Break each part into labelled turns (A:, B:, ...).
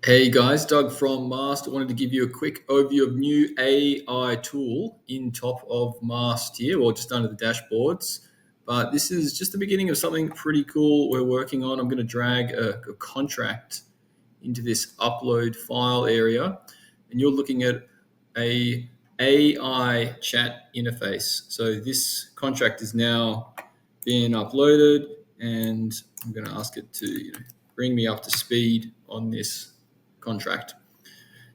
A: Hey guys, Doug from Mastt. I wanted to give you a quick overview of new AI tool in top of Mastt here, or just under the dashboards. But this is just the beginning of something pretty cool we're working on. I'm going to drag a contract into this upload file area, and you're looking at a AI chat interface. So this contract is now being uploaded, and I'm going to ask it to bring me up to speed on this contract.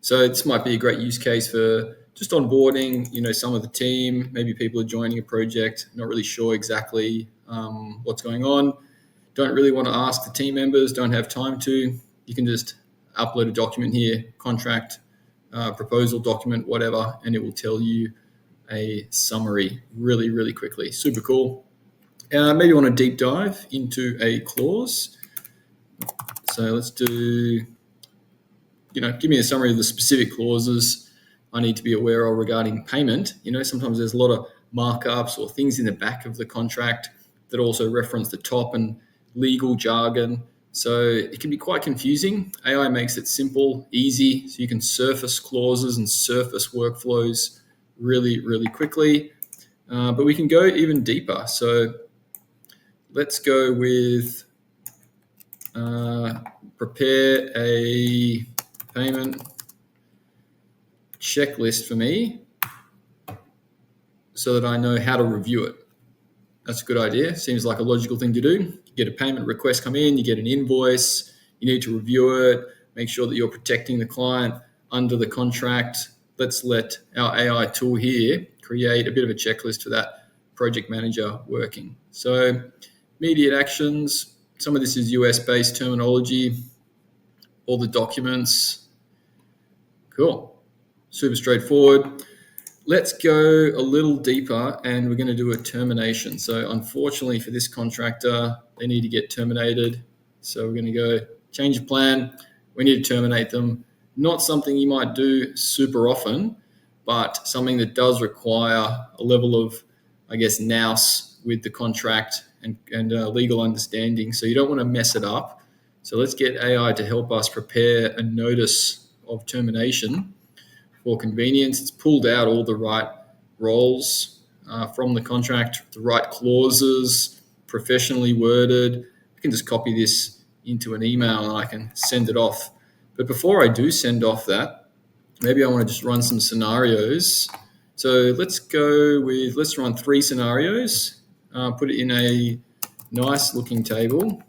A: So this might be a great use case for just onboarding, some of the team. Maybe people are joining a project, not really sure exactly what's going on, don't really want to ask the team members, don't have time to. You can just upload a document here, contract, proposal document, whatever, and it will tell you a summary really, really quickly. Super cool. Maybe you want to deep dive into a clause. So let's do, give me a summary of the specific clauses I need to be aware of regarding payment. Sometimes there's a lot of markups or things in the back of the contract that also reference the top and legal jargon. So it can be quite confusing. AI makes it simple, easy, so you can surface clauses and surface workflows really, really quickly. But we can go even deeper. So let's go with prepare a payment checklist for me so that I know how to review it. That's a good idea. Seems like a logical thing to do. You get a payment request come in, you get an invoice, you need to review it, make sure that you're protecting the client under the contract. Let's let our AI tool here create a bit of a checklist for that project manager working. So immediate actions, some of this is US-based terminology, all the documents. Cool. Super straightforward. Let's go a little deeper, and we're going to do a termination. So unfortunately for this contractor, they need to get terminated. So we're going to go change of plan. We need to terminate them. Not something you might do super often, but something that does require a level of, nous with the contract and legal understanding. So you don't want to mess it up. So let's get AI to help us prepare a notice of termination. For convenience, it's pulled out all the right roles from the contract, the right clauses, professionally worded. I can just copy this into an email and I can send it off. But before I do send off that, maybe I want to just run some scenarios. So let's run 3 scenarios, put it in a nice looking table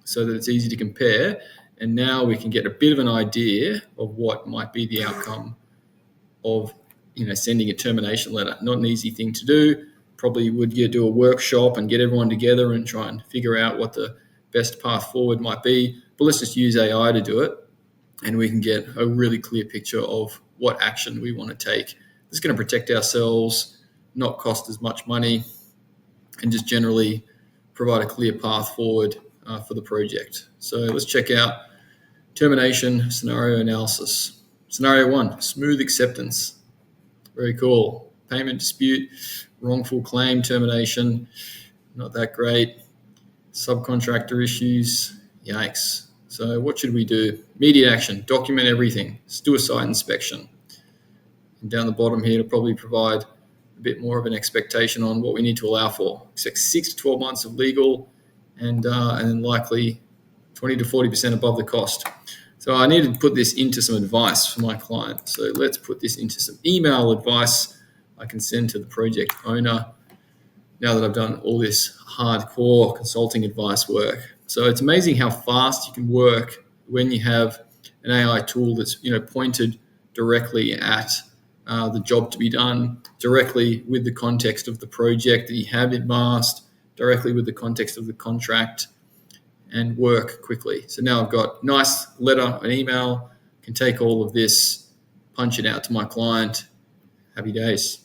A: so that it's easy to compare. And now we can get a bit of an idea of what might be the outcome of sending a termination letter. Not an easy thing to do. Probably would do a workshop and get everyone together and try and figure out what the best path forward might be. But let's just use AI to do it, and we can get a really clear picture of what action we want to take. It's going to protect ourselves, not cost as much money, and just generally provide a clear path forward for the project. So let's check out termination scenario analysis. Scenario 1, smooth acceptance. Very cool. Payment dispute, wrongful claim termination, not that great. Subcontractor issues, yikes. So what should we do? Immediate action, document everything. Let's do a site inspection. And down the bottom here, it'll probably provide a bit more of an expectation on what we need to allow for. Expect 6 to 12 months of legal and likely 20 to 40% above the cost. So I needed to put this into some advice for my client. So let's put this into some email advice I can send to the project owner now that I've done all this hardcore consulting advice work. So it's amazing how fast you can work when you have an AI tool that's pointed directly at the job to be done, directly with the context of the project that you have in Mastt, directly with the context of the contract, and work quickly. So now I've got nice letter, an email, can take all of this, punch it out to my client. Happy days.